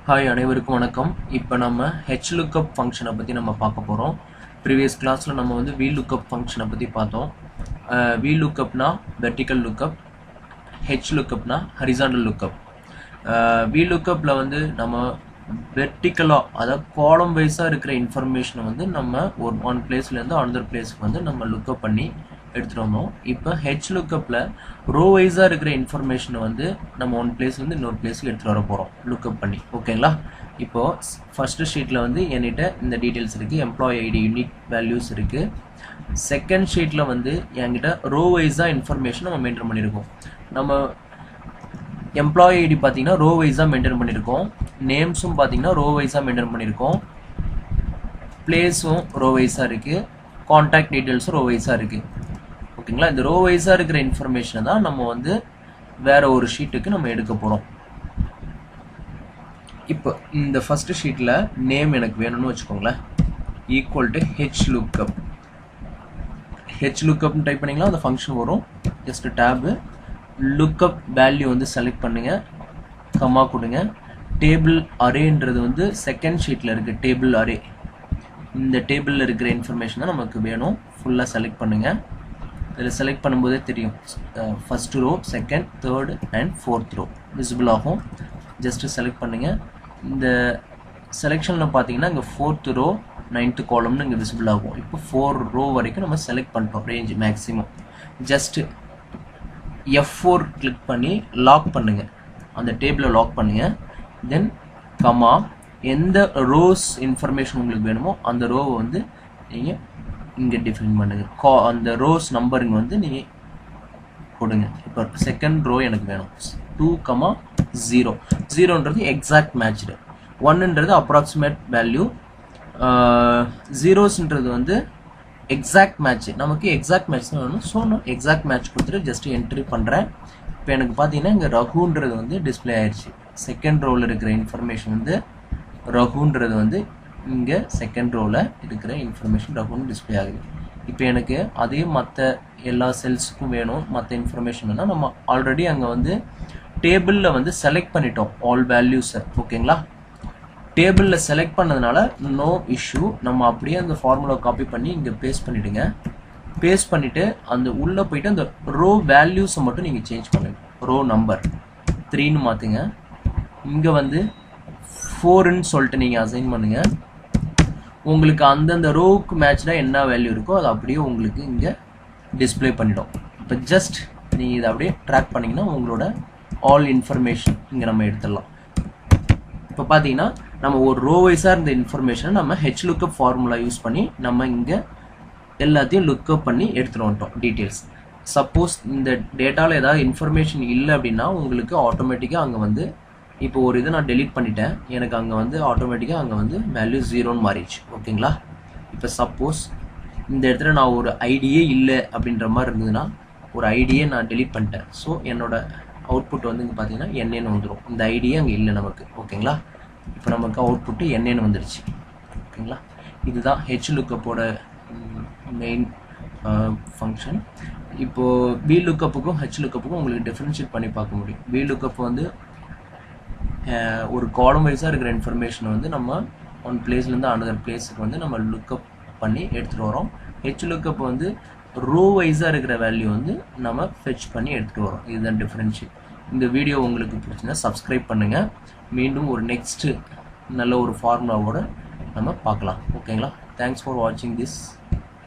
Hi, அனைவருக்கும் வணக்கம். இப்போ நம்ம HLOOKUP ஃபங்க்ஷனை பற்றி நம்ம பார்க்க போகிறோம். ப்ரீவியஸ் கிளாஸில் நம்ம வந்து VLOOKUP ஃபங்க்ஷனை பற்றி பார்த்தோம். VLOOKUPனா வெர்டிக்கல் லுக்கப், HLOOKUPனா ஹரிசாண்டல் லுக்கப். VLOOKUPல வந்து நம்ம வெர்டிக்கலாக, அதாவது காலம் வைஸாக இருக்கிற இன்ஃபர்மேஷனை வந்து நம்ம ஒன் பிளேஸ்லேருந்து அனதர் பிளேஸ்க்கு வந்து நம்ம லுக்கப் பண்ணி எடுத்துகிட்டு வந்தோம். இப்போ HLOOKUPல ரோ வைஸாக இருக்கிற இன்ஃபர்மேஷனை வந்து நம்ம ஒன் பிளேஸ்லேருந்து இன்னொரு பிளேஸ்க்கு எடுத்துகிட்டு வர போகிறோம் லுக்கப் பண்ணி. ஓகேங்களா? இப்போது ஃபஸ்ட்டு ஷீட்டில் வந்து என்கிட்ட இந்த டீட்டெயில்ஸ் இருக்குது, எம்ப்ளாயி ஐடி, யூனிக் வேல்யூஸ் இருக்குது. செகண்ட் ஷீட்டில் வந்து என்கிட்ட ரோ வைஸாக இன்ஃபர்மேஷன் நம்ம மெயின்டைன் பண்ணியிருக்கோம். நம்ம எம்ப்ளாயி ஐடி பார்த்தீங்கன்னா ரோ வைஸாக மெயின்டைன் பண்ணியிருக்கோம், நேம்ஸும் பார்த்தீங்கன்னா ரோ வைஸாக மெயின்டைன் பண்ணியிருக்கோம், பிளேஸும் ரோ வைஸாக இருக்குது, கான்டாக்ட் டீட்டெயில்ஸும் ரோ வைஸாக இருக்குது. ஓகேங்களா? இந்த ரோ வைஸாக இருக்கிற இன்ஃபர்மேஷனை தான் நம்ம வந்து வேற ஒரு ஷீட்டுக்கு நம்ம எடுக்க போகிறோம். இப்போ இந்த ஃபர்ஸ்ட் ஷீட்டில் நேம் எனக்கு வேணும்னு வச்சுக்கோங்களேன், ஈக்குவல் டு HLOOKUP. HLOOKUPனு டைப் பண்ணிங்களா அந்த ஃபங்க்ஷன் வரும். ஜஸ்ட் டேபு லுக்கப் வேல்யூ வந்து செலக்ட் பண்ணுங்க, கம்மா கொடுங்க. டேபிள் அரேன்றது வந்து செகண்ட் ஷீட்டில் இருக்குது, டேபிள் அரே. இந்த டேபிளில் இருக்கிற இன்ஃபர்மேஷன் தான் நமக்கு வேணும். ஃபுல்லாக செலக்ட் பண்ணுங்கள். இதில் செலக்ட் பண்ணும்போதே தெரியும், first row, second, third and fourth row visible ஆகும். ஜஸ்ட்டு செலக்ட் பண்ணுங்கள். இந்த செலெக்ஷனில் பார்த்தீங்கன்னா இங்கே ஃபோர்த் ரோ, 9th காலம்னு இங்கே விசிபிள் ஆகும். இப்போ 4 ரோ வரைக்கும் நம்ம செலக்ட் பண்ணிட்டோம், range maximum. Just F4 click பண்ணி லாக் பண்ணுங்கள், அந்த டேபிளை லாக் பண்ணுங்கள். தென் கமா, எந்த ரோஸ் இன்ஃபர்மேஷன் உங்களுக்கு வேணுமோ அந்த ரோவை வந்து நீங்கள் இங்கே டிஃபைன் பண்ணுங்கள். அந்த ரோஸ் நம்பருங்க வந்து நீங்கள் கொடுங்க. இப்போ செகண்ட் ரோ எனக்கு வேணும் 2,0. 0ன்றது எக்ஸாக்ட் மேட்ச்டு, 1ன்றது அப்ராக்சிமேட் வேல்யூ, 0ஸ்ன்றது வந்து எக்ஸாக்ட் மேட்ச். நமக்கு எக்ஸாக்ட் மேட்ச் தான் வேணும். ஸோ நான் எக்ஸாக்ட் மேட்ச் கொடுத்துட்டு ஜஸ்ட் என்ட்ரி பண்ணுறேன். இப்போ எனக்கு பார்த்தீங்கன்னா இங்கே ரகுன்றது வந்து டிஸ்பிளே ஆயிடுச்சு. செகண்ட் ரோவில் இருக்கிற இன்ஃபர்மேஷன் வந்து ரகுன்றது வந்து இங்கே செகண்ட் ரோவில் இருக்கிற இன்ஃபர்மேஷன் ரகுன்னு டிஸ்பிளே ஆகுது. இப்போ எனக்கு அதே மற்ற எல்லா செல்ஸுக்கும் வேணும், மற்ற இன்ஃபர்மேஷன் வேணால் நம்ம ஆல்ரெடி அங்கே வந்து டேபிளில் வந்து செலக்ட் பண்ணிட்டோம் ஆல் வேல்யூஸை. ஓகேங்களா? டேபிளில் செலக்ட் பண்ணதுனால நோ இஷ்யூ. நம்ம அப்படியே அந்த ஃபார்முலா காப்பி பண்ணி இங்கே பேஸ்ட் பண்ணிவிடுங்க. பேஸ்ட் பண்ணிவிட்டு அந்த உள்ளே போயிட்டு அந்த ரோ வேல்யூஸை மட்டும் நீங்கள் சேஞ்ச் பண்ணுங்க. ரோ நம்பர் 3ன்னு மாற்றுங்க. இங்கே வந்து 4ன்னு சொல்லிட்டு நீங்கள் அசைன் பண்ணுங்கள். உங்களுக்கு அந்தந்த ரோவுக்கு மேட்ச்டாக என்ன வேல்யூ இருக்கோ அது அப்படியே உங்களுக்கு இங்கே டிஸ்பிளே பண்ணிடும். இப்போ ஜஸ்ட் நீங்கள் இதை அப்படியே ட்ராக் பண்ணிங்கன்னா உங்களோட ஆல் இன்ஃபர்மேஷன் இங்கே நம்ம எடுத்துடலாம். இப்போ பார்த்தீங்கன்னா நம்ம ஒரு ரோ வைஸாக இருந்த இன்ஃபர்மேஷனை நம்ம HLOOKUP ஃபார்முலா யூஸ் பண்ணி நம்ம இங்கே எல்லாத்தையும் லுக்கப் பண்ணி எடுத்துகிட்டு வந்துட்டோம் டீட்டெயில்ஸ். சப்போஸ் இந்த டேட்டாவில் ஏதாவது இன்ஃபர்மேஷன் இல்லை அப்படின்னா உங்களுக்கு ஆட்டோமேட்டிக்காக அங்கே வந்து இப்போ ஒரு இதை நான் டெலீட் பண்ணிட்டேன், எனக்கு அங்கே வந்து ஆட்டோமேட்டிக்காக அங்கே வந்து வேல்யூ 0ன்னு மாறிடுச்சு. ஓகேங்களா? இப்போ சப்போஸ் இந்த இடத்துல நான் ஒரு ஐடியே இல்லை அப்படின்ற மாதிரி இருந்ததுன்னா, ஒரு ஐடியே நான் டெலீட் பண்ணிட்டேன். ஸோ என்னோட அவுட்புட் வந்து இங்கே பார்த்தீங்கன்னா NAன்னு வந்துடும். இந்த ஐடியே அங்கே இல்லை நமக்கு. ஓகேங்களா? இப்போ நமக்கு அவுட்புட்டு NAன்னு வந்துடுச்சு. ஓகேங்களா? இதுதான் HLOOKUPோட மெயின் ஃபங்க்ஷன். இப்போது VLOOKUPக்கும் HLOOKUPக்கும் உங்களுக்கு டிஃப்ரென்ஷியேட் பண்ணி பார்க்க முடியும். VLOOKUP வந்து ஒரு காலம் வைஸாக இருக்கிற இன்ஃபர்மேஷனை வந்து நம்ம ஒன் பிளேஸ்லேருந்து அனதர் பிளேஸுக்கு வந்து நம்ம லுக்கப் பண்ணி எடுத்துகிட்டு வரோம். HLOOKUP வந்து ரோ வைஸாக இருக்கிற வேல்யூ வந்து நம்ம ஃபெச் பண்ணி எடுத்துகிட்டு வரோம். இதுதான் டிஃப்ரென்ஷியேட். இந்த வீடியோ உங்களுக்கு பிடிச்சிருந்தா சப்ஸ்கிரைப் பண்ணுங்கள். மீண்டும் ஒரு நெக்ஸ்ட்டு நல்ல ஒரு ஃபார்முலாவோட நம்ம பார்க்கலாம். ஓகேங்களா? தேங்க்ஸ் ஃபார் வாட்சிங் திஸ்.